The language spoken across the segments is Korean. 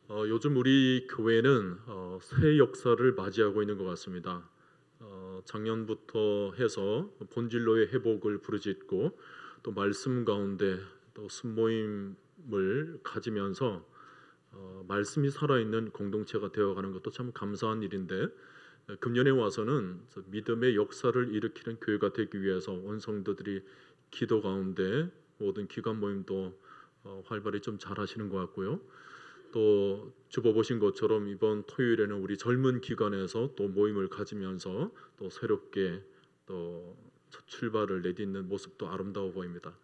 요즘 우리 교회는 새 역사를 맞이하고 있는 것 같습니다. 작년부터 해서 본질로의 회복을 부르짖고 또 말씀 가운데 또 순모임을 가지면서 말씀이 살아있는 공동체가 되어가는 것도 참 감사한 일인데, 금년에 와서는 믿음의 역사를 일으키는 교회가 되기 위해서 온 성도들이 기도 가운데 모든 기관 모임도 활발히 좀 잘하시는 것 같고요. 또 주보 보신 것처럼 이번 토요일에는 우리 젊은 기관에서 또 모임을 가지면서 또 새롭게 또 첫 출발을 내딛는 모습도 아름다워 보입니다.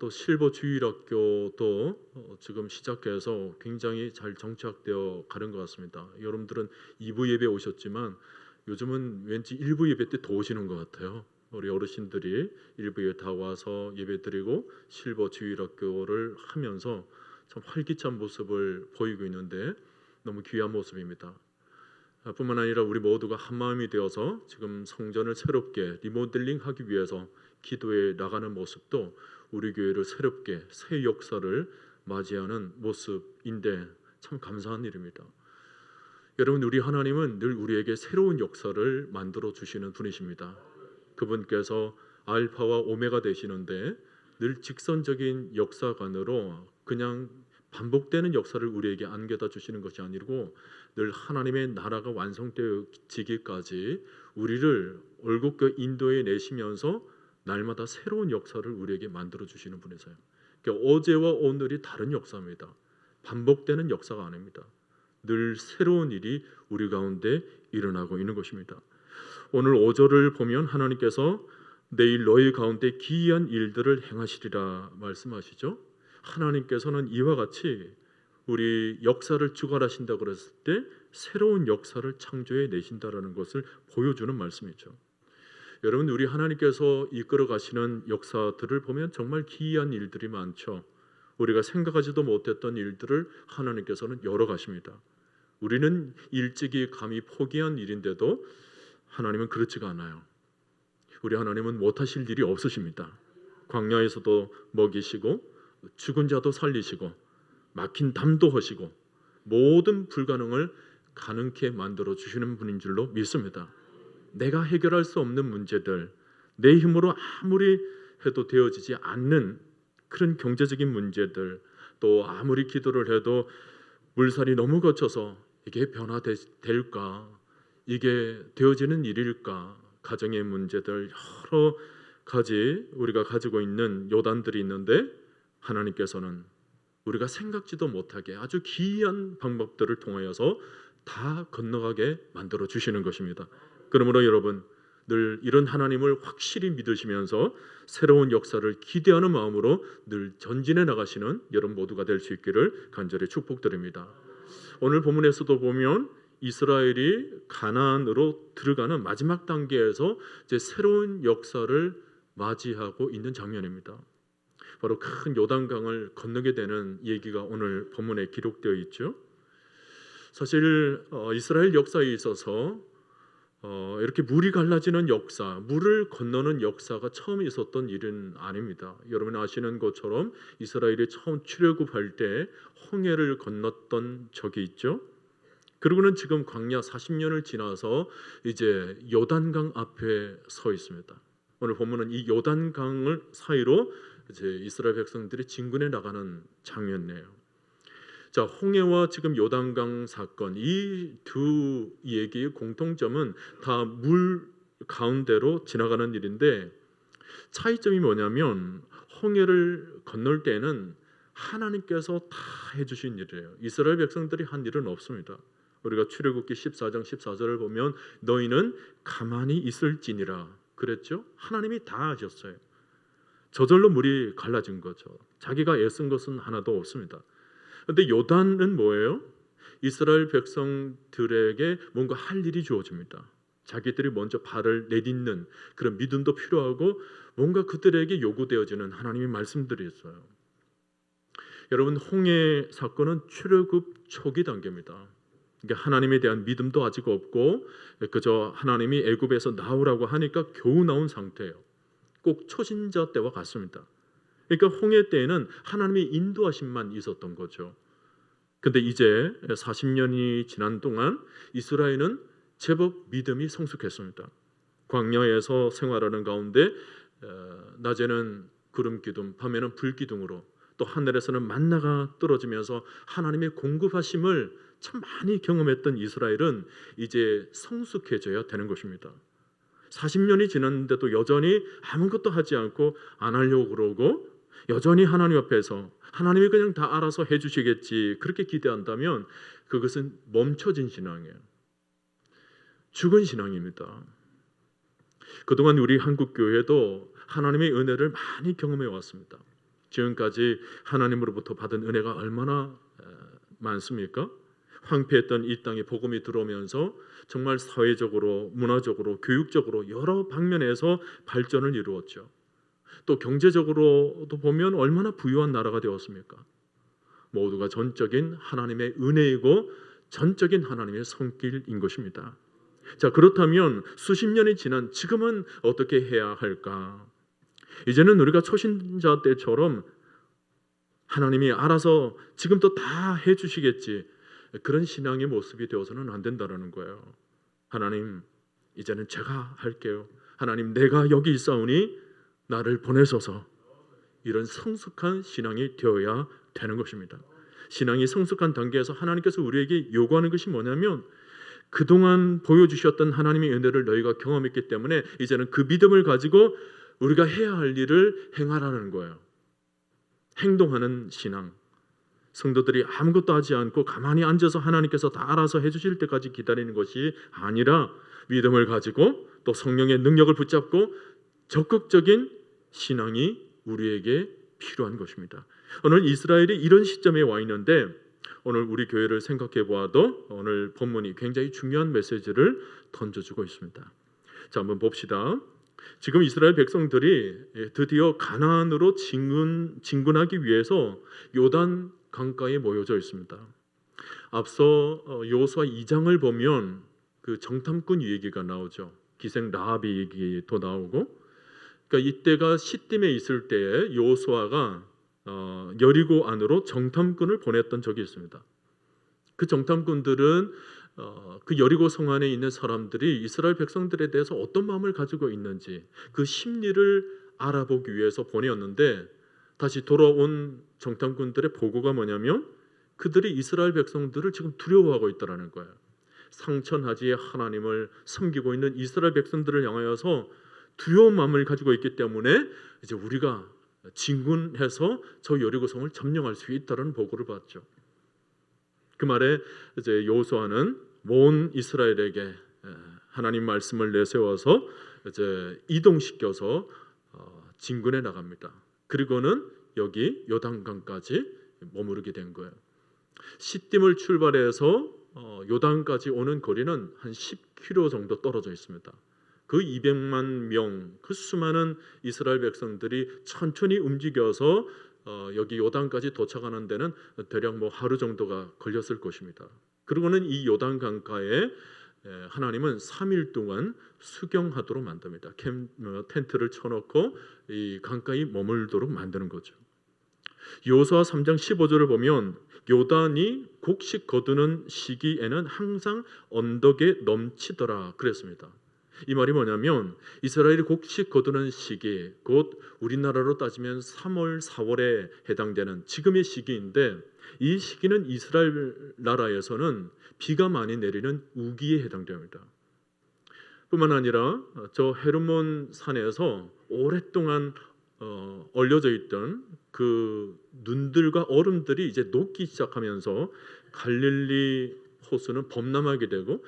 또 실버 주일학교도 지금 시작해서 굉장히 잘 정착되어 가는 것 같습니다. 여러분들은 2부 예배 오셨지만 요즘은 왠지 1부 예배 때 더 오시는 것 같아요. 우리 어르신들이 1부에 다 와서 예배드리고 실버 주일학교를 하면서 참 활기찬 모습을 보이고 있는데 너무 귀한 모습입니다. 뿐만 아니라 우리 모두가 한 마음이 되어서 지금 성전을 새롭게 리모델링하기 위해서 기도에 나가는 모습도 우리 교회를 새롭게 새 역사를 맞이하는 모습인데 참 감사한 일입니다. 여러분, 우리 하나님은 늘 우리에게 새로운 역사를 만들어 주시는 분이십니다. 그분께서 알파와 오메가 되시는데 늘 직선적인 역사관으로 그냥 반복되는 역사를 우리에게 안겨다 주시는 것이 아니고 늘 하나님의 나라가 완성되어지기까지 우리를 올곧게 인도해 내시면서 날마다 새로운 역사를 우리에게 만들어 주시는 분이세요. 그러니까 어제와 오늘이 다른 역사입니다. 반복되는 역사가 아닙니다. 늘 새로운 일이 우리 가운데 일어나고 있는 것입니다. 오늘 5절을 보면 하나님께서 내일 너희 가운데 기이한 일들을 행하시리라 말씀하시죠. 하나님께서는 이와 같이 우리 역사를 주관하신다고 그랬을 때 새로운 역사를 창조해 내신다라는 것을 보여주는 말씀이죠. 여러분, 우리 하나님께서 이끌어 가시는 역사들을 보면 정말 기이한 일들이 많죠. 우리가 생각하지도 못했던 일들을 하나님께서는 열어 가십니다. 우리는 일찍이 감히 포기한 일인데도 하나님은 그렇지가 않아요. 우리 하나님은 못하실 일이 없으십니다. 광야에서도 먹이시고 죽은 자도 살리시고 막힌 담도 하시고 모든 불가능을 가능케 만들어 주시는 분인 줄로 믿습니다. 내가 해결할 수 없는 문제들, 내 힘으로 아무리 해도 되어지지 않는 그런 경제적인 문제들, 또 아무리 기도를 해도 물살이 너무 거쳐서 이게 변화될까, 이게 되어지는 일일까, 가정의 문제들 여러 가지 우리가 가지고 있는 요단들이 있는데 하나님께서는 우리가 생각지도 못하게 아주 기이한 방법들을 통하여서 다 건너가게 만들어 주시는 것입니다. 그러므로 여러분, 늘 이런 하나님을 확실히 믿으시면서 새로운 역사를 기대하는 마음으로 늘 전진해 나가시는 여러분 모두가 될 수 있기를 간절히 축복드립니다. 오늘 본문에서도 보면 이스라엘이 가나안으로 들어가는 마지막 단계에서 이제 새로운 역사를 맞이하고 있는 장면입니다. 바로 큰 요단강을 건너게 되는 얘기가 오늘 본문에 기록되어 있죠. 사실 이스라엘 역사에 있어서 이렇게 물이 갈라지는 역사, 물을 건너는 역사가 처음 있었던 일은 아닙니다. 여러분 아시는 것처럼 이스라엘이 처음 출애굽할 때 홍해를 건넜던 적이 있죠. 그리고는 지금 광야 40년을 지나서 이제 요단강 앞에 서 있습니다. 오늘 본문은 이 요단강을 사이로 이제 이스라엘 백성들이 진군해 나가는 장면이에요. 자, 홍해와 지금 요단강 사건, 이 두 얘기의 공통점은 다 물 가운데로 지나가는 일인데 차이점이 뭐냐면 홍해를 건널 때는 하나님께서 다 해주신 일이에요. 이스라엘 백성들이 한 일은 없습니다. 우리가 출애굽기 14장 14절을 보면 너희는 가만히 있을지니라 그랬죠. 하나님이 다 하셨어요. 저절로 물이 갈라진 거죠. 자기가 애쓴 것은 하나도 없습니다. 그런데 요단은 뭐예요? 이스라엘 백성들에게 뭔가 할 일이 주어집니다. 자기들이 먼저 발을 내딛는 그런 믿음도 필요하고 뭔가 그들에게 요구되어지는 하나님의 말씀들이 있어요. 여러분, 홍해 사건은 출애굽 초기 단계입니다. 그러니까 하나님에 대한 믿음도 아직 없고 그저 하나님이 애굽에서 나오라고 하니까 겨우 나온 상태예요. 꼭 초신자 때와 같습니다. 그러니까 홍해 때에는 하나님의 인도하심만 있었던 거죠. 근데 이제 40년이 지난 동안 이스라엘은 제법 믿음이 성숙했습니다. 광야에서 생활하는 가운데 낮에는 구름 기둥, 밤에는 불 기둥으로, 또 하늘에서는 만나가 떨어지면서 하나님의 공급하심을 참 많이 경험했던 이스라엘은 이제 성숙해져야 되는 것입니다. 40년이 지났는데도 여전히 아무것도 하지 않고 안 하려고 그러고, 여전히 하나님 앞에서 하나님이 그냥 다 알아서 해주시겠지 그렇게 기대한다면 그것은 멈춰진 신앙이에요. 죽은 신앙입니다. 그동안 우리 한국교회도 하나님의 은혜를 많이 경험해 왔습니다. 지금까지 하나님으로부터 받은 은혜가 얼마나 많습니까? 황폐했던 이 땅에 복음이 들어오면서 정말 사회적으로, 문화적으로, 교육적으로 여러 방면에서 발전을 이루었죠. 또 경제적으로도 보면 얼마나 부유한 나라가 되었습니까? 모두가 전적인 하나님의 은혜이고 전적인 하나님의 손길인 것입니다. 자, 그렇다면 수십 년이 지난 지금은 어떻게 해야 할까? 이제는 우리가 초신자 때처럼 하나님이 알아서 지금도 다 해주시겠지, 그런 신앙의 모습이 되어서는 안 된다는 거예요. 하나님, 이제는 제가 할게요. 하나님, 내가 여기 있사오니 나를 보내소서. 이런 성숙한 신앙이 되어야 되는 것입니다. 신앙이 성숙한 단계에서 하나님께서 우리에게 요구하는 것이 뭐냐면, 그동안 보여주셨던 하나님의 은혜를 너희가 경험했기 때문에 이제는 그 믿음을 가지고 우리가 해야 할 일을 행하라는 거예요. 행동하는 신앙. 성도들이 아무것도 하지 않고 가만히 앉아서 하나님께서 다 알아서 해주실 때까지 기다리는 것이 아니라 믿음을 가지고 또 성령의 능력을 붙잡고 적극적인 신앙이 우리에게 필요한 것입니다. 오늘 이스라엘이 이런 시점에 와 있는데, 오늘 우리 교회를 생각해 보아도 오늘 본문이 굉장히 중요한 메시지를 던져주고 있습니다. 자, 한번 봅시다. 지금 이스라엘 백성들이 드디어 가나안으로 진군하기 위해서 요단 강가에 모여져 있습니다. 앞서 여호수아 2장을 보면 그 정탐꾼 얘기가 나오죠. 기생 라합의 얘기도 나오고, 그러니까 이때가 시딤에 있을 때에 여호수아가 여리고 안으로 정탐꾼을 보냈던 적이 있습니다. 그 정탐꾼들은 그 여리고 성 안에 있는 사람들이 이스라엘 백성들에 대해서 어떤 마음을 가지고 있는지 그 심리를 알아보기 위해서 보내었는데, 다시 돌아온 정탐꾼들의 보고가 뭐냐면 그들이 이스라엘 백성들을 지금 두려워하고 있다는 거예요. 상천하지의 하나님을 섬기고 있는 이스라엘 백성들을 향하여서 두려운 마음을 가지고 있기 때문에 이제 우리가 진군해서 저 여리고성을 점령할 수 있다는 보고를 받죠. 그 말에 이제 여호수아는 온 이스라엘에게 하나님 말씀을 내세워서 이제 이동시켜서 진군해 나갑니다. 그리고는 여기 요단강까지 머무르게 된 거예요. 시딤을 출발해서 요단까지 오는 거리는 한 10km 정도 떨어져 있습니다. 그 200만 명, 그 수많은 이스라엘 백성들이 천천히 움직여서 여기 요단까지 도착하는 데는 대략 하루 정도가 걸렸을 것입니다. 그리고는 이 요단 강가에 하나님은 3일 동안 수경하도록 만듭니다. 텐트를 쳐놓고 이 강가에 머물도록 만드는 거죠. 여호수아 3장 15절을 보면 요단이 곡식 거두는 시기에는 항상 언덕에 넘치더라 그랬습니다. 이 말이 뭐냐면 이스라엘이 곡식 거두는 시기, 곧 우리나라로 따지면 3월, 4월에 해당되는 지금의 시기인데, 이 시기는 이스라엘 나라에서는 비가 많이 내리는 우기에 해당됩니다. 뿐만 아니라 저 헤르몬 산에서 오랫동안 얼려져 있던 그 눈들과 얼음들이 이제 녹기 시작하면서 갈릴리 호수는 범람하게 되고,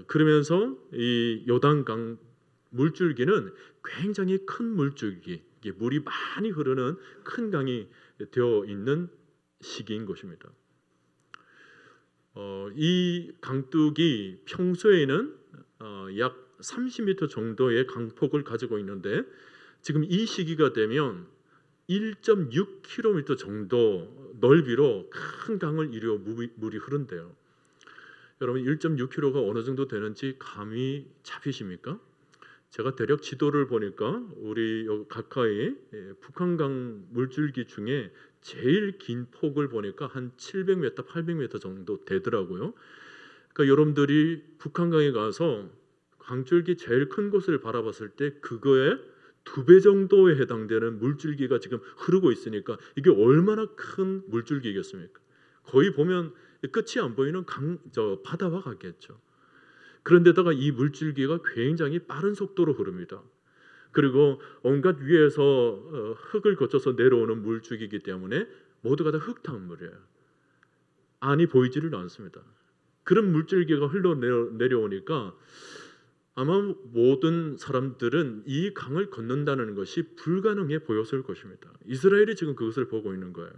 그러면서 이 요단강 물줄기는 굉장히 큰 물줄기, 물이 많이 흐르는 큰 강이 되어 있는 시기인 것입니다. 이 강둑이 평소에는 약 30m 정도의 강폭을 가지고 있는데, 지금 이 시기가 되면 1.6km 정도 넓이로 큰 강을 이루어 물이 흐른대요. 여러분, 1.6km가 어느 정도 되는지 감이 잡히십니까? 제가 대략 지도를 보니까 우리 여기 가까이 북한강 물줄기 중에 제일 긴 폭을 보니까 한 700m, 800m 정도 되더라고요. 그러니까 여러분들이 북한강에 가서 강줄기 제일 큰 곳을 바라봤을 때 그거에 2배 정도에 해당되는 물줄기가 지금 흐르고 있으니까 이게 얼마나 큰 물줄기겠습니까? 거의 보면 끝이 안 보이는 바다와 같겠죠. 그런데다가 이 물줄기가 굉장히 빠른 속도로 흐릅니다. 그리고 온갖 위에서 흙을 거쳐서 내려오는 물줄기이기 때문에 모두가 다 흙탕물이에요. 안이 보이지를 않습니다. 그런 물줄기가 흘러내려오니까 아마 모든 사람들은 이 강을 건넌다는 것이 불가능해 보였을 것입니다. 이스라엘이 지금 그것을 보고 있는 거예요.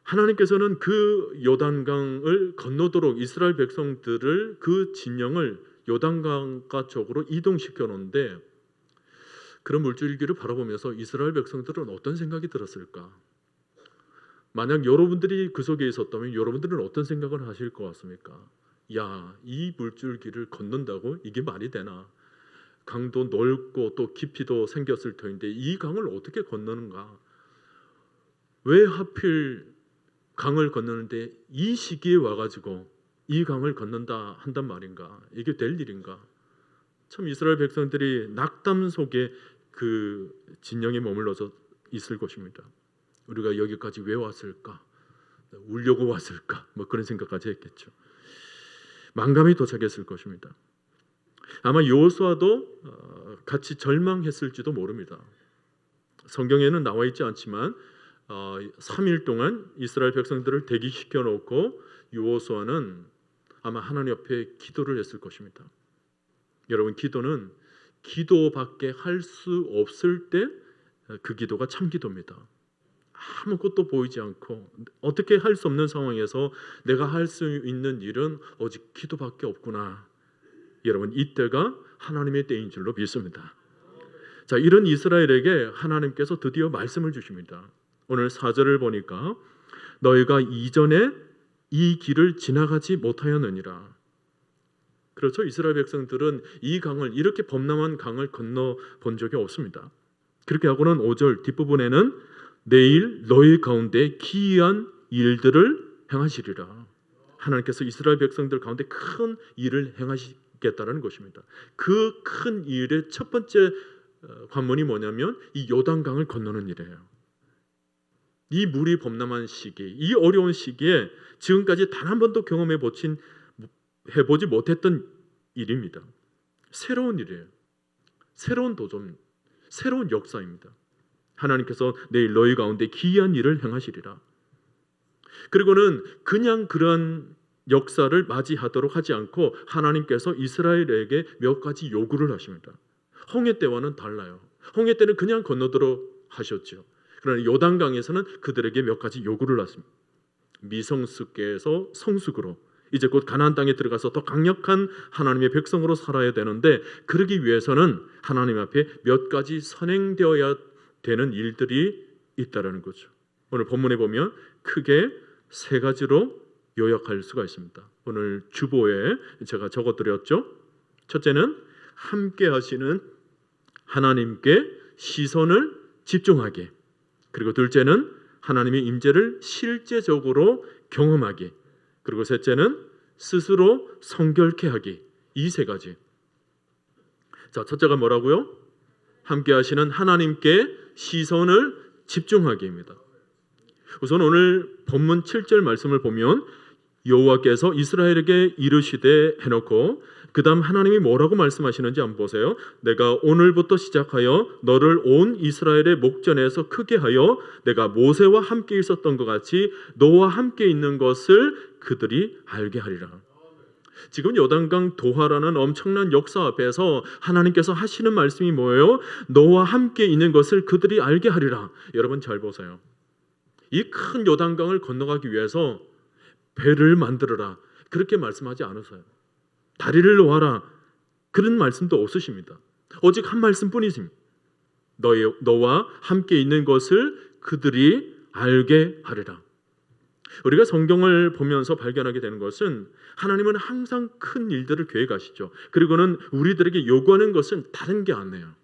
하나님께서는 그 요단강을 건너도록 이스라엘 백성들을 그 진영을 요단강가 쪽으로 이동시켜 놓은데 그런 물줄기를 바라보면서 이스라엘 백성들은 어떤 생각이 들었을까? 만약 여러분들이 그 속에 있었다면 여러분들은 어떤 생각을 하실 것 같습니까? 야, 이 물줄기를 건넌다고? 이게 말이 되나? 강도 넓고 또 깊이도 생겼을 터인데 이 강을 어떻게 건너는가? 왜 하필 강을 건너는데 이 시기에 와가지고 이 강을 건넌다 한단 말인가? 이게 될 일인가? 참 이스라엘 백성들이 낙담 속에 그 진영에 머물러서 있을 것입니다. 우리가 여기까지 왜 왔을까? 울려고 왔을까? 뭐 그런 생각까지 했겠죠. 만감이 도착했을 것입니다. 아마 여호수아도 같이 절망했을지도 모릅니다. 성경에는 나와 있지 않지만 3일 동안 이스라엘 백성들을 대기시켜 놓고 여호수아는 아마 하나님 앞에 기도를 했을 것입니다. 여러분, 기도는 기도밖에 할 수 없을 때 그 기도가 참 기도입니다. 아무것도 보이지 않고 어떻게 할 수 없는 상황에서 내가 할 수 있는 일은 오직 기도밖에 없구나. 여러분, 이때가 하나님의 때인 줄로 믿습니다. 자, 이런 이스라엘에게 하나님께서 드디어 말씀을 주십니다. 오늘 4절을 보니까 너희가 이전에 이 길을 지나가지 못하였느니라. 그렇죠. 이스라엘 백성들은 이 강을, 이렇게 범람한 강을 건너 본 적이 없습니다. 그렇게 하고는 5절 뒷부분에는 내일 너희 가운데 기이한 일들을 행하시리라. 하나님께서 이스라엘 백성들 가운데 큰 일을 행하시겠다는 것입니다. 그 큰 일의 첫 번째 관문이 뭐냐면 이 요단강을 건너는 일이에요. 이 물이 범람한 시기, 이 어려운 시기에 지금까지 단 한 번도 해보지 못했던 일입니다. 새로운 일이에요. 새로운 도전, 새로운 역사입니다. 하나님께서 내일 너희 가운데 기이한 일을 행하시리라. 그리고는 그냥 그런 역사를 맞이하도록 하지 않고 하나님께서 이스라엘에게 몇 가지 요구를 하십니다. 홍해 때와는 달라요. 홍해 때는 그냥 건너도록 하셨죠. 그러나 요단강에서는 그들에게 몇 가지 요구를 하십니다. 미성숙에서 성숙으로 이제 곧 가나안 땅에 들어가서 더 강력한 하나님의 백성으로 살아야 되는데 그러기 위해서는 하나님 앞에 몇 가지 선행되어야 되는 일들이 있다라는 거죠. 오늘 본문에 보면 크게 3가지로 요약할 수가 있습니다. 오늘 주보에 제가 적어드렸죠. 첫째는 함께 하시는 하나님께 시선을 집중하게. 그리고 둘째는 하나님의 임재를 실제적으로 경험하기. 그리고 셋째는 스스로 성결케 하기. 이 3가지. 자, 첫째가 뭐라고요? 함께 하시는 하나님께 시선을 집중하기입니다. 우선 오늘 본문 7절 말씀을 보면 여호와께서 이스라엘에게 이르시되 해놓고 그 다음 하나님이 뭐라고 말씀하시는지 한번 보세요. 내가 오늘부터 시작하여 너를 온 이스라엘의 목전에서 크게 하여 내가 모세와 함께 있었던 것 같이 너와 함께 있는 것을 그들이 알게 하리라. 지금 요단강 도하라는 엄청난 역사 앞에서 하나님께서 하시는 말씀이 뭐예요? 너와 함께 있는 것을 그들이 알게 하리라. 여러분 잘 보세요. 이 큰 요단강을 건너가기 위해서 배를 만들어라 그렇게 말씀하지 않으세요. 다리를 놓아라 그런 말씀도 없으십니다. 오직 한 말씀뿐이십니다. 너와 함께 있는 것을 그들이 알게 하리라. 우리가 성경을 보면서 발견하게 되는 것은 하나님은 항상 큰 일들을 계획하시죠. 그리고는 우리들에게 요구하는 것은 다른 게 아니에요.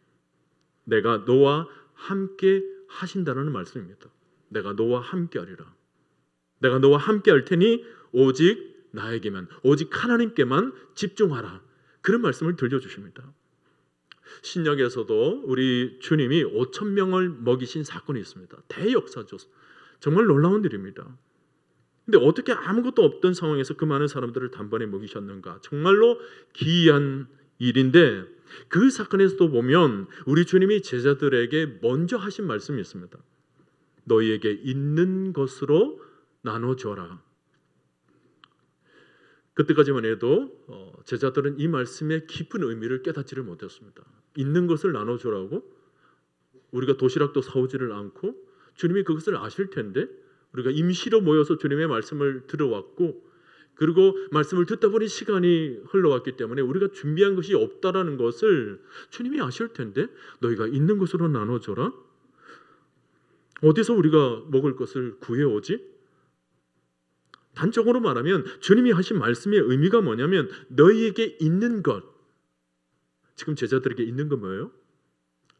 내가 너와 함께 하신다는 말씀입니다. 내가 너와 함께 하리라. 내가 너와 함께 할 테니 오직 나에게만, 오직 하나님께만 집중하라. 그런 말씀을 들려주십니다. 신약에서도 우리 주님이 5천 명을 먹이신 사건이 있습니다. 대역사죠. 정말 놀라운 일입니다. 근데 어떻게 아무것도 없던 상황에서 그 많은 사람들을 단번에 먹이셨는가? 정말로 기이한 일인데, 그 사건에서도 보면 우리 주님이 제자들에게 먼저 하신 말씀이 있습니다. 너희에게 있는 것으로 나눠줘라. 그때까지만 해도 제자들은 이 말씀의 깊은 의미를 깨닫지를 못했습니다. 있는 것을 나눠줘라고? 우리가 도시락도 사오지를 않고 주님이 그것을 아실 텐데, 우리가 임시로 모여서 주님의 말씀을 들어왔고, 그리고 말씀을 듣다 보니 시간이 흘러왔기 때문에 우리가 준비한 것이 없다라는 것을 주님이 아실 텐데 너희가 있는 것으로 나눠줘라? 어디서 우리가 먹을 것을 구해오지? 단적으로 말하면 주님이 하신 말씀의 의미가 뭐냐면 너희에게 있는 것, 지금 제자들에게 있는 건 뭐예요?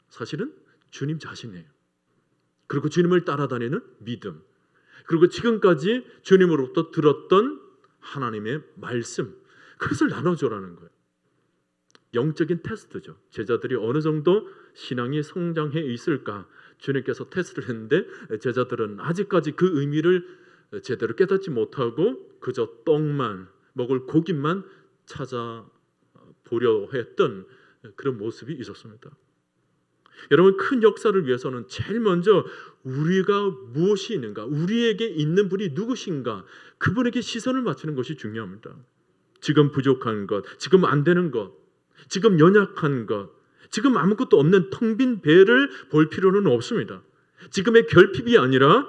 사실은 주님 자신이에요. 그리고 주님을 따라다니는 믿음, 그리고 지금까지 주님으로부터 들었던 하나님의 말씀, 그것을 나눠줘라는 거예요. 영적인 테스트죠. 제자들이 어느 정도 신앙이 성장해 있을까 주님께서 테스트를 했는데 제자들은 아직까지 그 의미를 제대로 깨닫지 못하고 그저 떡만, 먹을 고기만 찾아보려 했던 그런 모습이 있었습니다. 여러분, 큰 역사를 위해서는 제일 먼저 우리가 무엇이 있는가, 우리에게 있는 분이 누구신가, 그분에게 시선을 맞추는 것이 중요합니다. 지금 부족한 것, 지금 안 되는 것, 지금 연약한 것, 지금 아무것도 없는 텅 빈 배를 볼 필요는 없습니다. 지금의 결핍이 아니라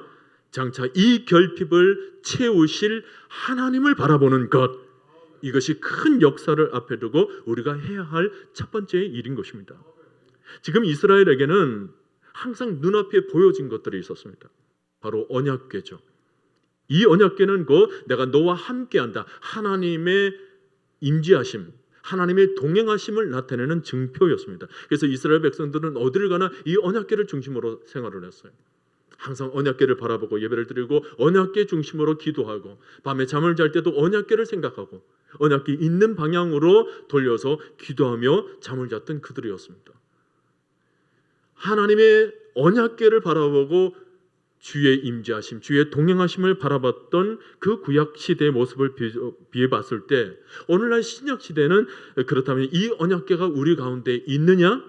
장차 이 결핍을 채우실 하나님을 바라보는 것, 이것이 큰 역사를 앞에 두고 우리가 해야 할 첫 번째 일인 것입니다. 지금 이스라엘에게는 항상 눈앞에 보여진 것들이 있었습니다. 바로 언약궤죠. 이 언약궤는 내가 너와 함께한다, 하나님의 임재하심, 하나님의 동행하심을 나타내는 증표였습니다. 그래서 이스라엘 백성들은 어디를 가나 이 언약궤를 중심으로 생활을 했어요. 항상 언약궤를 바라보고 예배를 드리고 언약궤 중심으로 기도하고, 밤에 잠을 잘 때도 언약궤를 생각하고 언약궤 있는 방향으로 돌려서 기도하며 잠을 잤던 그들이었습니다. 하나님의 언약궤를 바라보고 주의 임재하심, 주의 동행하심을 바라봤던 그 구약 시대의 모습을 비해 봤을 때, 오늘날 신약 시대는 그렇다면 이 언약궤가 우리 가운데 있느냐?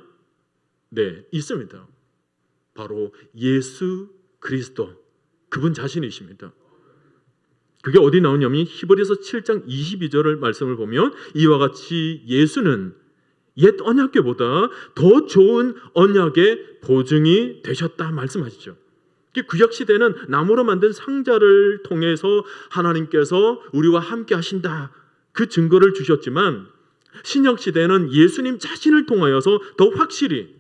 네, 있습니다. 바로 예수 그리스도, 그분 자신이십니다. 그게 어디 나오냐면 히브리서 7장 22절을 말씀을 보면 이와 같이 예수는 옛 언약궤보다 더 좋은 언약의 보증이 되셨다 말씀하시죠. 구약 시대는 나무로 만든 상자를 통해서 하나님께서 우리와 함께 하신다, 그 증거를 주셨지만, 신약 시대는 예수님 자신을 통하여서 더 확실히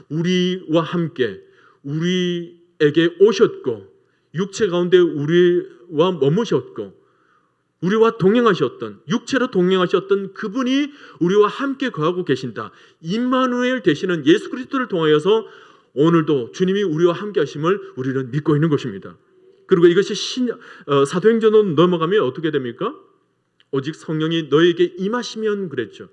우리와 함께 우리에게 오셨고 육체 가운데 우리와 머무셨고 우리와 동행하셨던, 육체로 동행하셨던 그분이 우리와 함께 거하고 계신다, 임마누엘 되시는 예수 그리스도를 통하여서 오늘도 주님이 우리와 함께 하심을 우리는 믿고 있는 것입니다. 그리고 이것이 사도행전으로 넘어가면 어떻게 됩니까? 오직 성령이 너에게 임하시면 그랬죠.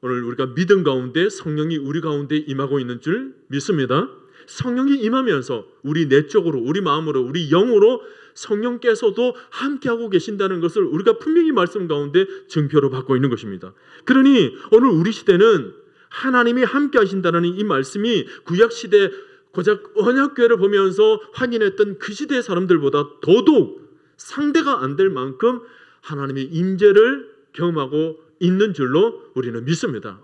오늘 우리가 믿음 가운데 성령이 우리 가운데 임하고 있는 줄 믿습니다. 성령이 임하면서 우리 내적으로, 우리 마음으로, 우리 영으로 성령께서도 함께하고 계신다는 것을 우리가 분명히 말씀 가운데 증표로 받고 있는 것입니다. 그러니 오늘 우리 시대는 하나님이 함께 하신다는 이 말씀이 구약시대 고작 언약궤를 보면서 확인했던 그 시대의 사람들보다 더더욱 상대가 안 될 만큼 하나님의 임재를 경험하고 있는 줄로 우리는 믿습니다.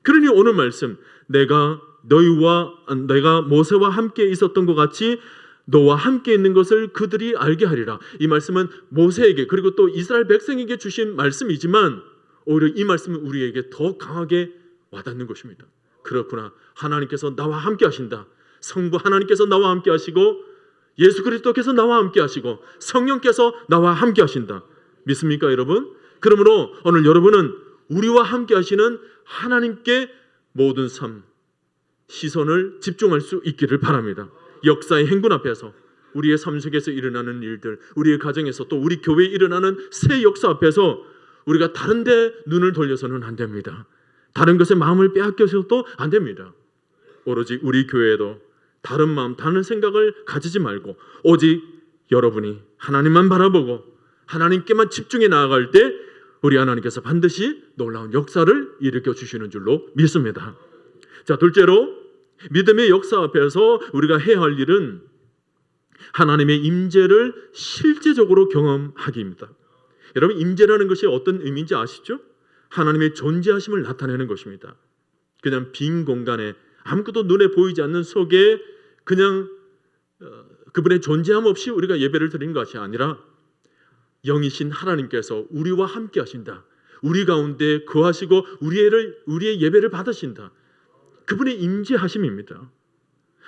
그러니 오늘 말씀, 내가 모세와 함께 있었던 것 같이 너와 함께 있는 것을 그들이 알게 하리라. 이 말씀은 모세에게, 그리고 또 이스라엘 백성에게 주신 말씀이지만 오히려 이 말씀은 우리에게 더 강하게 와닿는 것입니다. 그렇구나, 하나님께서 나와 함께 하신다, 성부 하나님께서 나와 함께 하시고 예수 그리스도께서 나와 함께 하시고 성령께서 나와 함께 하신다. 믿습니까, 여러분? 그러므로 오늘 여러분은 우리와 함께 하시는 하나님께 모든 삶, 시선을 집중할 수 있기를 바랍니다. 역사의 행군 앞에서, 우리의 삶 속에서 일어나는 일들, 우리의 가정에서, 또 우리 교회에 일어나는 새 역사 앞에서 우리가 다른 데 눈을 돌려서는 안 됩니다. 다른 것에 마음을 빼앗겨서도 안 됩니다. 오로지 우리 교회에도 다른 마음, 다른 생각을 가지지 말고 오직 여러분이 하나님만 바라보고 하나님께만 집중해 나아갈 때 우리 하나님께서 반드시 놀라운 역사를 일으켜 주시는 줄로 믿습니다. 자, 둘째로 믿음의 역사 앞에서 우리가 해야 할 일은 하나님의 임재를 실제적으로 경험하기입니다. 여러분, 임재라는 것이 어떤 의미인지 아시죠? 하나님의 존재하심을 나타내는 것입니다. 그냥 빈 공간에 아무것도 눈에 보이지 않는 속에 그냥 그분의 존재함 없이 우리가 예배를 드리는 것이 아니라 영이신 하나님께서 우리와 함께 하신다. 우리 가운데 거하시고 우리의 예배를 받으신다. 그분의 임재하심입니다.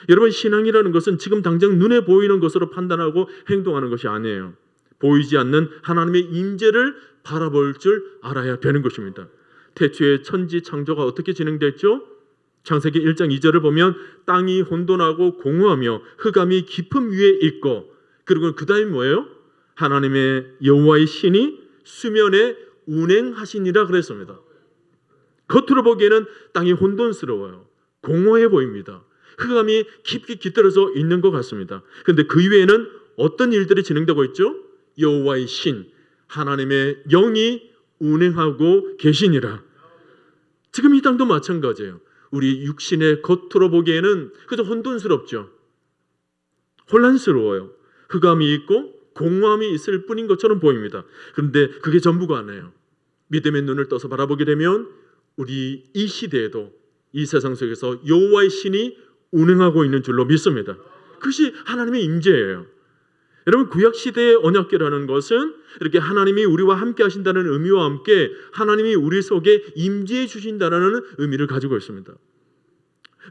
여러분, 신앙이라는 것은 지금 당장 눈에 보이는 것으로 판단하고 행동하는 것이 아니에요. 보이지 않는 하나님의 임재를 바라볼 줄 알아야 되는 것입니다. 태초에 천지 창조가 어떻게 진행됐죠? 창세기 1장 2절을 보면 땅이 혼돈하고 공허하며 흑암이 깊음 위에 있고, 그리고 그 다음에 뭐예요? 하나님의 여호와의 신이 수면에 운행하시니라 그랬습니다. 겉으로 보기에는 땅이 혼돈스러워요. 공허해 보입니다. 흑암이 깊게 깃들어져 있는 것 같습니다. 그런데 그 이외에는 어떤 일들이 진행되고 있죠? 여호와의 신, 하나님의 영이 운행하고 계시니라. 지금 이 땅도 마찬가지예요. 우리 육신의 겉으로 보기에는 그저 혼돈스럽죠. 혼란스러워요. 흑암이 있고 공허함이 있을 뿐인 것처럼 보입니다. 그런데 그게 전부가 아니에요. 믿음의 눈을 떠서 바라보게 되면 우리 이 시대에도 이 세상 속에서 여호와의 신이 운행하고 있는 줄로 믿습니다. 그것이 하나님의 임재예요. 여러분, 구약시대의 언약궤라는 것은 이렇게 하나님이 우리와 함께 하신다는 의미와 함께 하나님이 우리 속에 임재해 주신다는 의미를 가지고 있습니다.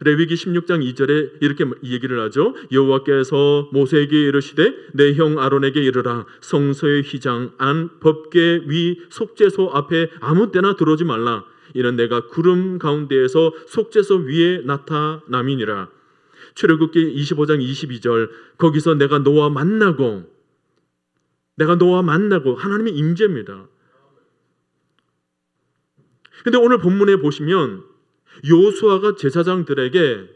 레위기 16장 2절에 이렇게 얘기를 하죠. 여호와께서 모세에게 이르시되 내 형 아론에게 이르라. 성소의 휘장 안 법궤 위 속죄소 앞에 아무 때나 들어오지 말라. 이는 내가 구름 가운데에서 속죄소 위에 나타남이니라. 출애굽기 25장 22절, 거기서 내가 너와 만나고 하나님의 임재입니다. 그런데 오늘 본문에 보시면 여호수아가 제사장들에게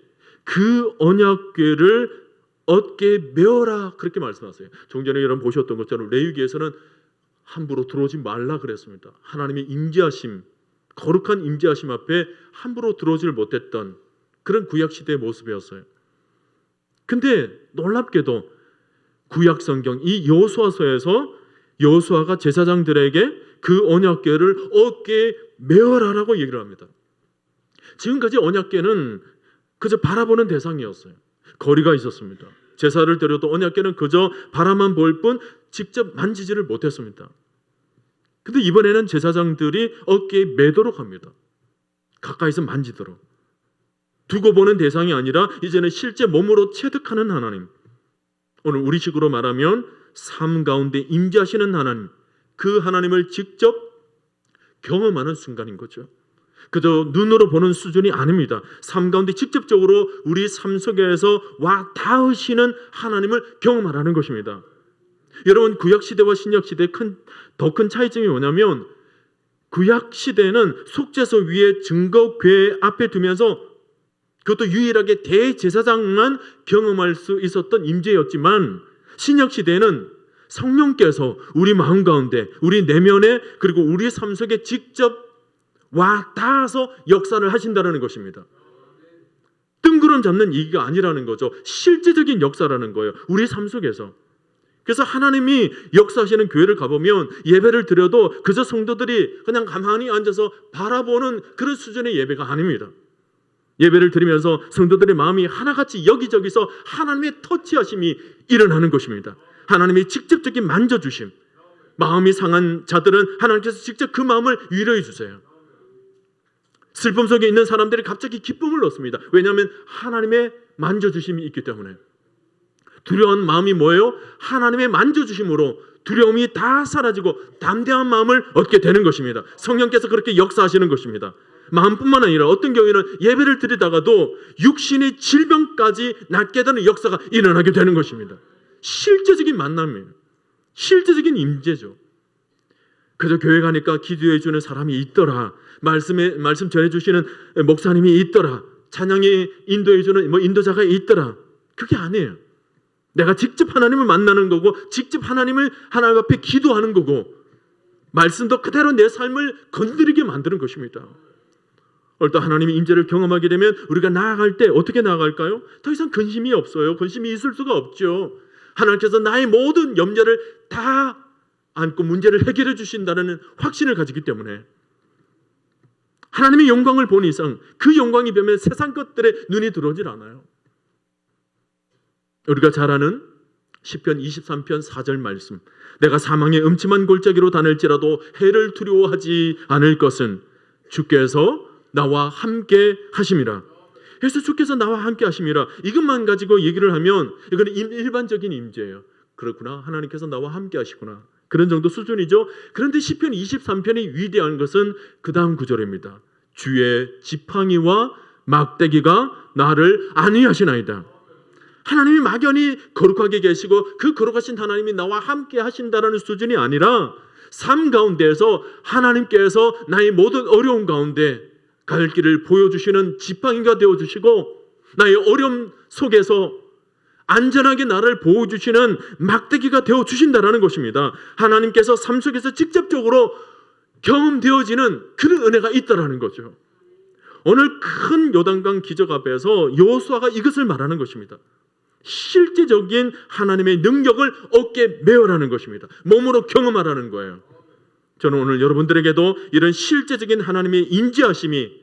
그 언약궤를 어깨에 메어라 그렇게 말씀하세요. 종전에 여러분 보셨던 것처럼 레위기에서는 함부로 들어오지 말라 그랬습니다. 하나님의 임재하심, 거룩한 임재하심 앞에 함부로 들어오지를 못했던 그런 구약시대의 모습이었어요. 근데 놀랍게도 구약 성경 이 여호수아서에서 여호수아가 제사장들에게 그 언약궤를 어깨에 메어라라고 얘기를 합니다. 지금까지 언약궤는 그저 바라보는 대상이었어요. 거리가 있었습니다. 제사를 드려도 언약궤는 그저 바라만 볼 뿐 직접 만지지를 못했습니다. 근데 이번에는 제사장들이 어깨에 매도록 합니다. 가까이서 만지도록. 두고 보는 대상이 아니라 이제는 실제 몸으로 체득하는 하나님. 오늘 우리식으로 말하면 삶 가운데 임재하시는 하나님, 그 하나님을 직접 경험하는 순간인 거죠. 그저 눈으로 보는 수준이 아닙니다. 삶 가운데 직접적으로 우리 삶 속에서 와 닿으시는 하나님을 경험하라는 것입니다. 여러분, 구약시대와 신약시대의 더 큰 차이점이 뭐냐면 구약시대는 속죄소 위에 증거궤 앞에 두면서 그것도 유일하게 대제사장만 경험할 수 있었던 임재였지만 신약시대에는 성령께서 우리 마음 가운데, 우리 내면에, 그리고 우리 삶 속에 직접 와 닿아서 역사를 하신다는 것입니다. 뜬구름 잡는 얘기가 아니라는 거죠. 실제적인 역사라는 거예요. 우리 삶 속에서. 그래서 하나님이 역사하시는 교회를 가보면 예배를 드려도 그저 성도들이 그냥 가만히 앉아서 바라보는 그런 수준의 예배가 아닙니다. 예배를 드리면서 성도들의 마음이 하나같이 여기저기서 하나님의 터치하심이 일어나는 것입니다. 하나님의 직접적인 만져주심. 마음이 상한 자들은 하나님께서 직접 그 마음을 위로해 주세요. 슬픔 속에 있는 사람들이 갑자기 기쁨을 얻습니다. 왜냐하면 하나님의 만져주심이 있기 때문에. 두려운 마음이 뭐예요? 하나님의 만져주심으로 두려움이 다 사라지고 담대한 마음을 얻게 되는 것입니다. 성령께서 그렇게 역사하시는 것입니다. 마음뿐만 아니라 어떤 경우에는 예배를 드리다가도 육신의 질병까지 낫게 되는 역사가 일어나게 되는 것입니다. 실제적인 만남이에요. 실제적인 임재죠. 그저 교회 가니까 기도해 주는 사람이 있더라, 말씀 전해 주시는 목사님이 있더라, 찬양에 인도해 주는 인도자가 있더라, 그게 아니에요. 내가 직접 하나님을 만나는 거고, 직접 하나님 앞에 기도하는 거고, 말씀도 그대로 내 삶을 건드리게 만드는 것입니다. 어떤 하나님의 임재를 경험하게 되면 우리가 나아갈 때 어떻게 나아갈까요? 더 이상 근심이 없어요. 근심이 있을 수가 없죠. 하나님께서 나의 모든 염려를 다 안고 문제를 해결해 주신다는 확신을 가지기 때문에 하나님의 영광을 본 이상 그 영광이 뵈면 세상 것들에 눈이 들어오질 않아요. 우리가 잘 아는 시편 23편 4절 말씀, 내가 사망의 음침한 골짜기로 다닐지라도 해를 두려워하지 않을 것은 주께서 나와 함께 하심이라. 그래서 주께서 나와 함께 하심이라, 이것만 가지고 얘기를 하면 이거는 일반적인 임재예요. 그렇구나, 하나님께서 나와 함께 하시구나, 그런 정도 수준이죠. 그런데 시편 23편이 위대한 것은 그 다음 구절입니다. 주의 지팡이와 막대기가 나를 안위하시나이다. 하나님이 막연히 거룩하게 계시고 그 거룩하신 하나님이 나와 함께 하신다는 수준이 아니라 삶 가운데에서 하나님께서 나의 모든 어려움 가운데 갈 길을 보여주시는 지팡이가 되어주시고, 나의 어려움 속에서 안전하게 나를 보호주시는 막대기가 되어주신다는 것입니다. 하나님께서 삶 속에서 직접적으로 경험되어지는 그런 은혜가 있다는 거죠. 오늘 큰 요단강 기적 앞에서 여호수아가 이것을 말하는 것입니다. 실제적인 하나님의 능력을 어깨에 메어라는 것입니다. 몸으로 경험하라는 거예요. 저는 오늘 여러분들에게도 이런 실제적인 하나님의 임재하심이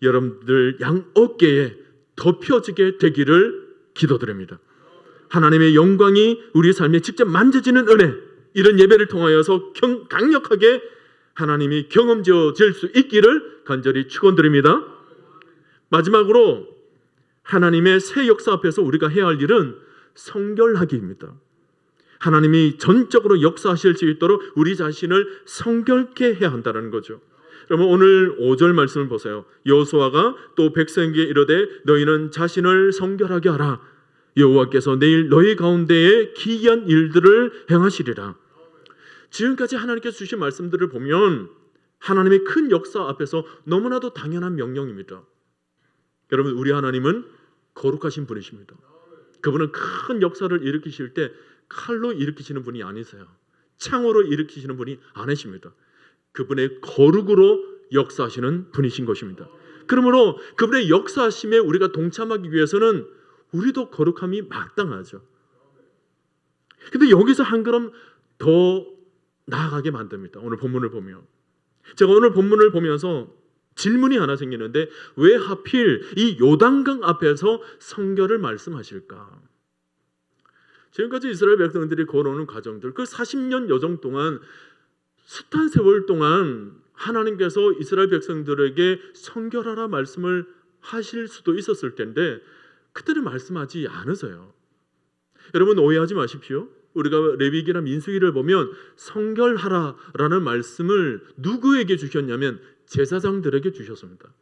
여러분들 양 어깨에 덮여지게 되기를 기도드립니다. 하나님의 영광이 우리 삶에 직접 만져지는 은혜, 이런 예배를 통하여서 강력하게 하나님이 경험되어질 수 있기를 간절히 축원드립니다. 마지막으로 하나님의 새 역사 앞에서 우리가 해야 할 일은 성결하기입니다. 하나님이 전적으로 역사하실 수 있도록 우리 자신을 성결케 해야 한다는 거죠. 그러면 오늘 5절 말씀을 보세요. 여호수아가 또 백성에게 이르되 너희는 자신을 성결하게 하라. 여호와께서 내일 너희 가운데에 기이한 일들을 행하시리라. 지금까지 하나님께서 주신 말씀들을 보면 하나님의 큰 역사 앞에서 너무나도 당연한 명령입니다. 여러분, 우리 하나님은 거룩하신 분이십니다. 그분은 큰 역사를 일으키실 때 칼로 일으키시는 분이 아니세요. 창으로 일으키시는 분이 아니십니다. 그분의 거룩으로 역사하시는 분이신 것입니다. 그러므로 그분의 역사하심에 우리가 동참하기 위해서는 우리도 거룩함이 마땅하죠. 근데 여기서 한 걸음 더 나아가게 만듭니다. 오늘 본문을 보면, 제가 오늘 본문을 보면서 질문이 하나 생기는데, 왜 하필 이 요단강 앞에서 성결을 말씀하실까? 지금까지 이스라엘 백성들이 걸어오는 과정들, 그 40년 여정 동안, 숱한 세월 동안 하나님께서 이스라엘 백성들에게 성결하라 말씀을 하실 수도 있었을 텐데 그때는 말씀하지 않으세요. 여러분, 오해하지 마십시오. 우리가 레위기나 민수기를 보면 성결하라라는 말씀을 누구에게 주셨냐면 제사장들에게 주셨습니다.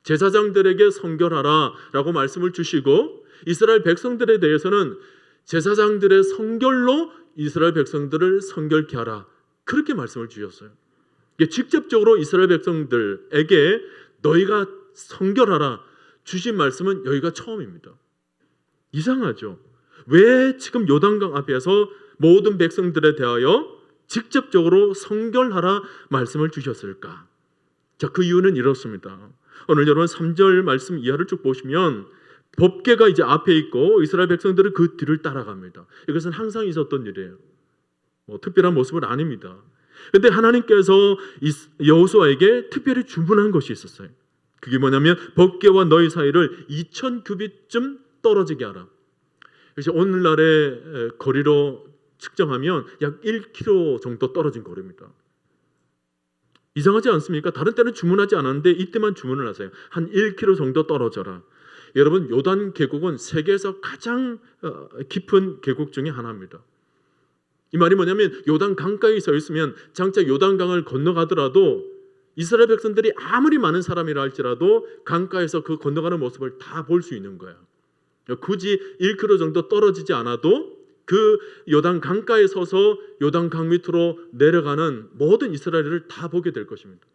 제사장들에게 성결하라라고 말씀을 주시고, 이스라엘 백성들에 대해서는 제사장들의 성결로 이스라엘 백성들을 성결케 하라, 그렇게 말씀을 주셨어요. 직접적으로 이스라엘 백성들에게 너희가 성결하라 주신 말씀은 여기가 처음입니다. 이상하죠? 왜 지금 요단강 앞에서 모든 백성들에 대하여 직접적으로 성결하라 말씀을 주셨을까? 자, 그 이유는 이렇습니다. 오늘 여러분 3절 말씀 이하를 쭉 보시면 법궤가 이제 앞에 있고 이스라엘 백성들은 그 뒤를 따라갑니다. 이것은 항상 있었던 일이에요. 특별한 모습은 아닙니다. 그런데 하나님께서 여호수아에게 특별히 주문한 것이 있었어요. 그게 뭐냐면 법궤와 너희 사이를 2000규빗쯤 떨어지게 하라. 그래서 오늘날의 거리로 측정하면 약 1km 정도 떨어진 거리입니다. 이상하지 않습니까? 다른 때는 주문하지 않았는데 이때만 주문을 하세요. 한 1km 정도 떨어져라. 여러분, 요단 계곡은 세계에서 가장 깊은 계곡 중에 하나입니다. 이 말이 뭐냐면 요단 강가에 서 있으면 장차 요단강을 건너가더라도 이스라엘 백성들이 아무리 많은 사람이라 할지라도 강가에서 그 건너가는 모습을 다 볼 수 있는 거예요. 굳이 1km 정도 떨어지지 않아도 그 요단 강가에 서서 요단 강 밑으로 내려가는 모든 이스라엘을 다 보게 될 것입니다.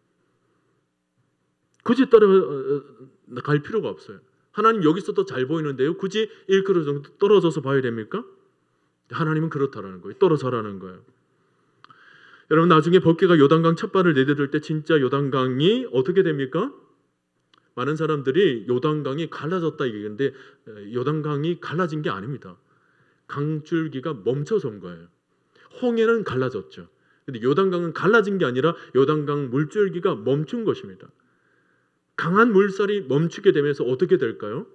굳이 갈 필요가 없어요. 하나님 여기서도 잘 보이는데요, 굳이 1km 정도 떨어져서 봐야 됩니까? 하나님은 그렇다라는 거예요. 떨어져라는 거예요. 여러분, 나중에 법궤가 요단강 첫 발을 내디딜 때 진짜 요단강이 어떻게 됩니까? 많은 사람들이 요단강이 갈라졌다 얘기하는데 요단강이 갈라진 게 아닙니다. 강줄기가 멈춰서 온 거예요. 홍해는 갈라졌죠. 근데 요단강은 갈라진 게 아니라 요단강 물줄기가 멈춘 것입니다. 강한 물살이 멈추게 되면서 어떻게 될까요?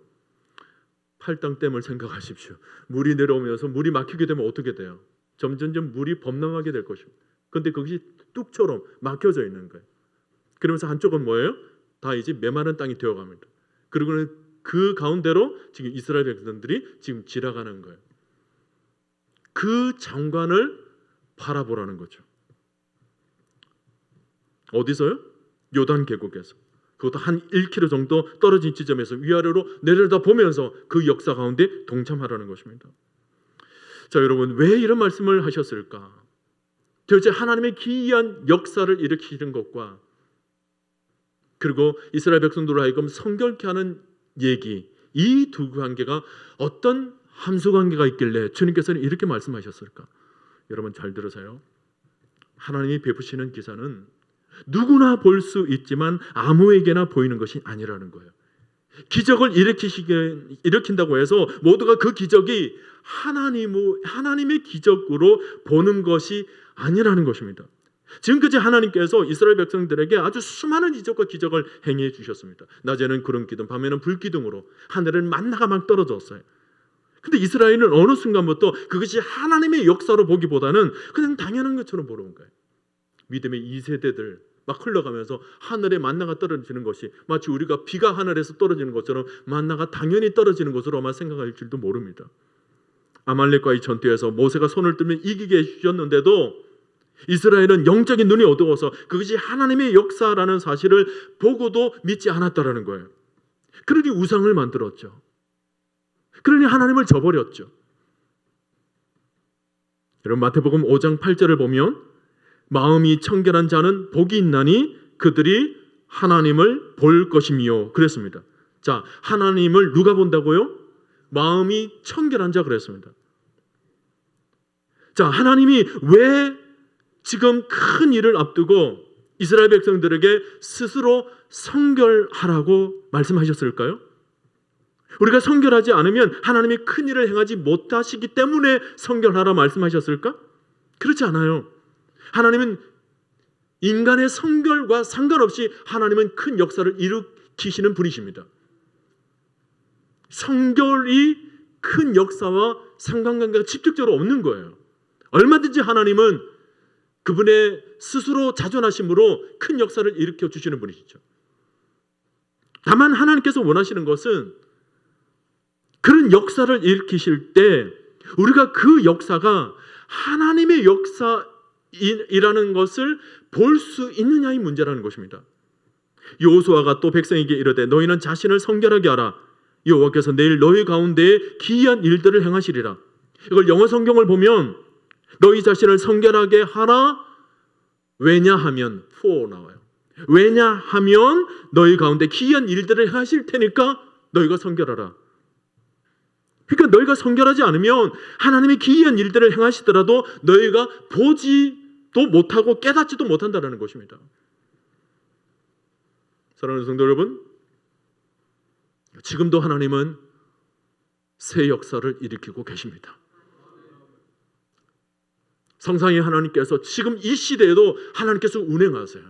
팔당댐을 생각하십시오. 물이 내려오면서 물이 막히게 되면 어떻게 돼요? 점점점 물이 범람하게 될 것입니다. 그런데 그것이 뚝처럼 막혀져 있는 거예요. 그러면서 한쪽은 뭐예요? 다 이제 메마른 땅이 되어갑니다. 그리고는 그 가운데로 지금 이스라엘 백성들이 지금 지나가는 거예요. 그 장관을 바라보라는 거죠. 어디서요? 요단 계곡에서. 그것도 한 1km 정도 떨어진 지점에서 위아래로 내려다보면서 그 역사 가운데 동참하라는 것입니다. 자, 여러분, 왜 이런 말씀을 하셨을까? 도대체 하나님의 기이한 역사를 일으키는 것과 그리고 이스라엘 백성들을 하여금 성결케 하는 얘기, 이 두 관계가 어떤 함수 관계가 있길래 주님께서는 이렇게 말씀하셨을까? 여러분, 잘 들으세요. 하나님이 베푸시는 기사는 누구나 볼 수 있지만 아무에게나 보이는 것이 아니라는 거예요. 기적을 일으킨다고 해서 모두가 그 기적이 하나님의 기적으로 보는 것이 아니라는 것입니다. 지금까지 하나님께서 이스라엘 백성들에게 아주 수많은 이적과 기적을 행해 주셨습니다. 낮에는 구름 기둥, 밤에는 불 기둥으로 하늘은 만나가 막 떨어졌어요. 근데 이스라엘은 어느 순간부터 그것이 하나님의 역사로 보기보다는 그냥 당연한 것처럼 보는 거예요. 믿음의 2세대들 막 흘러가면서 하늘에 만나가 떨어지는 것이 마치 우리가 비가 하늘에서 떨어지는 것처럼 만나가 당연히 떨어지는 것으로 아마 생각할 줄도 모릅니다. 아말렉과의 전투에서 모세가 손을 들면 이기게 해주셨는데도 이스라엘은 영적인 눈이 어두워서 그것이 하나님의 역사라는 사실을 보고도 믿지 않았다라는 거예요. 그러니 우상을 만들었죠. 그러니 하나님을 저버렸죠. 여러분, 마태복음 5장 8절을 보면 마음이 청결한 자는 복이 있나니 그들이 하나님을 볼 것이며 그랬습니다. 자, 하나님을 누가 본다고요? 마음이 청결한 자 그랬습니다. 자, 하나님이 왜 지금 큰 일을 앞두고 이스라엘 백성들에게 스스로 성결하라고 말씀하셨을까요? 우리가 성결하지 않으면 하나님이 큰 일을 행하지 못하시기 때문에 성결하라 말씀하셨을까? 그렇지 않아요. 하나님은 인간의 성결과 상관없이 하나님은 큰 역사를 일으키시는 분이십니다. 성결이 큰 역사와 상관관계가 직접적으로 없는 거예요. 얼마든지 하나님은 그분의 스스로 자존하심으로 큰 역사를 일으켜 주시는 분이시죠. 다만 하나님께서 원하시는 것은 그런 역사를 일으키실 때 우리가 그 역사가 하나님의 역사이라는 것을 볼 수 있느냐의 문제라는 것입니다. 여호수아가 또 백성에게 이르되 너희는 자신을 성결하게 하라. 여호와께서 내일 너희 가운데에 기이한 일들을 행하시리라. 이걸 영어 성경을 보면 너희 자신을 성결하게 하라. 왜냐하면 for 나와요. 왜냐하면 너희 가운데 기이한 일들을 하실 테니까 너희가 성결하라. 그러니까 너희가 성결하지 않으면 하나님이 기이한 일들을 행하시더라도 너희가 보지도 못하고 깨닫지도 못한다는 것입니다. 사랑하는 성도 여러분, 지금도 하나님은 새 역사를 일으키고 계십니다. 성상의 하나님께서 지금 이 시대에도 하나님께서 운행하세요.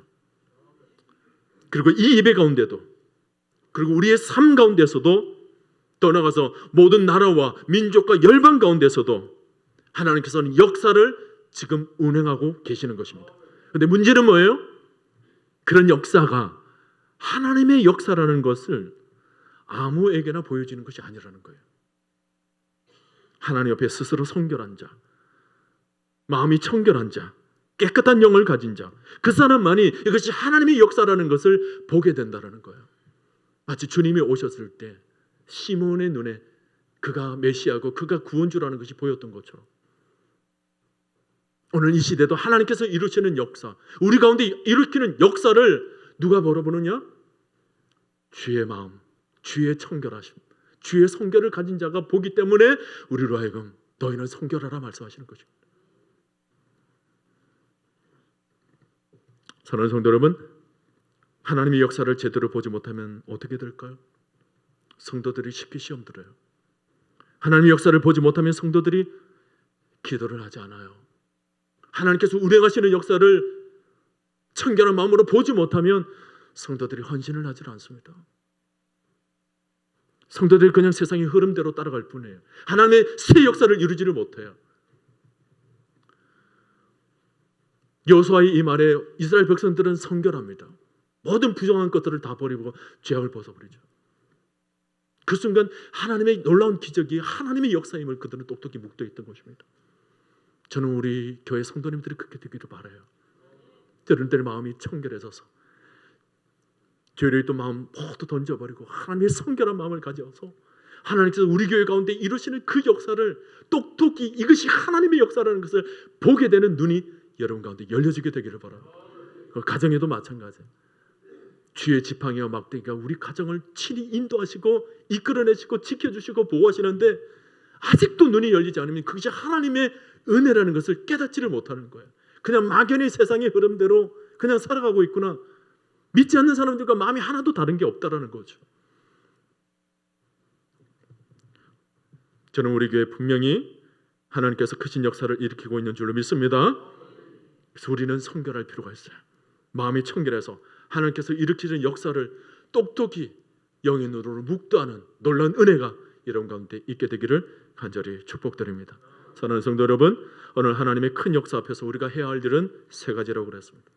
그리고 이 예배 가운데도, 그리고 우리의 삶 가운데서도, 떠나가서 모든 나라와 민족과 열방 가운데서도 하나님께서는 역사를 지금 운행하고 계시는 것입니다. 그런데 문제는 뭐예요? 그런 역사가 하나님의 역사라는 것을 아무에게나 보여지는 것이 아니라는 거예요. 하나님 옆에 스스로 성결한 자, 마음이 청결한 자, 깨끗한 영을 가진 자, 그 사람만이 이것이 하나님의 역사라는 것을 보게 된다는 거예요. 마치 주님이 오셨을 때 시몬의 눈에 그가 메시아고 그가 구원주라는 것이 보였던 것처럼 오늘 이 시대도 하나님께서 이루시는 역사, 우리 가운데 일으키는 역사를 누가 바라보느냐? 주의 마음, 주의 청결하심, 주의 성결을 가진 자가 보기 때문에 우리로 하여금 너희는 성결하라 말씀하시는 것입니다. 사랑하는 성도 여러분, 하나님의 역사를 제대로 보지 못하면 어떻게 될까요? 성도들이 쉽게 시험 들어요. 하나님의 역사를 보지 못하면 성도들이 기도를 하지 않아요. 하나님께서 운행하시는 역사를 청결한 마음으로 보지 못하면 성도들이 헌신을 하지 않습니다. 성도들이 그냥 세상의 흐름대로 따라갈 뿐이에요. 하나님의 새 역사를 이루지를 못해요. 여호수아의 이 말에 이스라엘 백성들은 성결합니다. 모든 부정한 것들을 다 버리고 죄악을 벗어버리죠. 그 순간 하나님의 놀라운 기적이 하나님의 역사임을 그들은 똑똑히 묵도했던 것입니다. 저는 우리 교회 성도님들이 그렇게 되기를 바라요. 때로는 마음이 청결해져서 죄를 또 마음 모두 던져버리고 하나님의 성결한 마음을 가져서 하나님께서 우리 교회 가운데 이루시는 그 역사를 똑똑히 이것이 하나님의 역사라는 것을 보게 되는 눈이 여러분 가운데 열려지게 되기를 바랍니다. 가정에도 마찬가지예요. 주의 지팡이와 막대기가 우리 가정을 친히 인도하시고 이끌어내시고 지켜주시고 보호하시는데 아직도 눈이 열리지 않으면 그것이 하나님의 은혜라는 것을 깨닫지를 못하는 거예요. 그냥 막연히 세상의 흐름대로 그냥 살아가고 있구나. 믿지 않는 사람들과 마음이 하나도 다른 게 없다라는 거죠. 저는 우리 교회 분명히 하나님께서 크신 역사를 일으키고 있는 줄로 믿습니다. 그래서 우리는 성결할 필요가 있어요. 마음이 청결해서 하나님께서 일으키는 역사를 똑똑히 영의 눈으로 묵도하는 놀라운 은혜가 여러분 가운데 있게 되기를 간절히 축복드립니다. 사랑하는 성도 여러분, 오늘 하나님의 큰 역사 앞에서 우리가 해야 할 일은 세 가지라고 그랬습니다.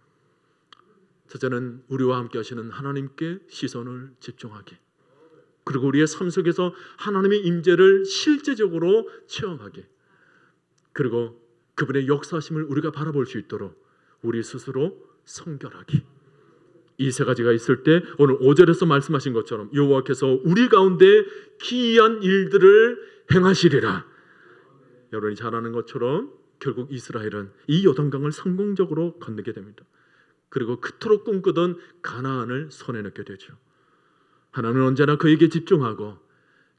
첫째는 우리와 함께 하시는 하나님께 시선을 집중하게, 그리고 우리의 삶 속에서 하나님의 임재를 실제적으로 체험하게, 그리고 그분의 역사심을 우리가 바라볼 수 있도록 우리 스스로 성결하게. 이 세 가지가 있을 때 오늘 5절에서 말씀하신 것처럼 여호와께서 우리 가운데 기이한 일들을 행하시리라. 여러분이 잘 아는 것처럼 결국 이스라엘은 이 요단강을 성공적으로 건너게 됩니다. 그리고 그토록 꿈꾸던 가나안을 손에 넣게 되죠. 하나님은 언제나 그에게 집중하고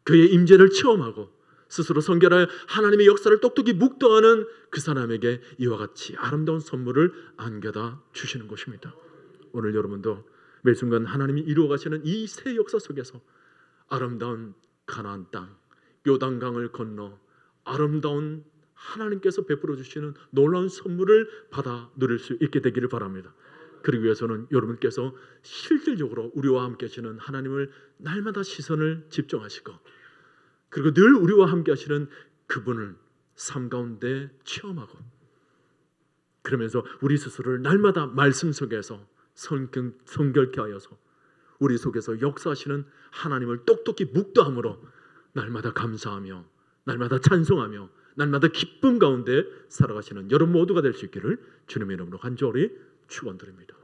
그의 임재를 체험하고 스스로 성결하여 하나님의 역사를 똑똑히 묵도하는 그 사람에게 이와 같이 아름다운 선물을 안겨다 주시는 것입니다. 오늘 여러분도 매 순간 하나님이 이루어 가시는 이 새 역사 속에서 아름다운 가나안 땅, 요단강을 건너 아름다운 하나님께서 베풀어 주시는 놀라운 선물을 받아 누릴 수 있게 되기를 바랍니다. 그러기 위해서는 여러분께서 실질적으로 우리와 함께 하시는 하나님을 날마다 시선을 집중하시고, 그리고 늘 우리와 함께 하시는 그분을 삶 가운데 체험하고, 그러면서 우리 스스로를 날마다 말씀 속에서 성결케 하여서 우리 속에서 역사하시는 하나님을 똑똑히 묵도함으로 날마다 감사하며 날마다 찬송하며 날마다 기쁨 가운데 살아가시는 여러분 모두가 될 수 있기를 주님의 이름으로 간절히 축원드립니다.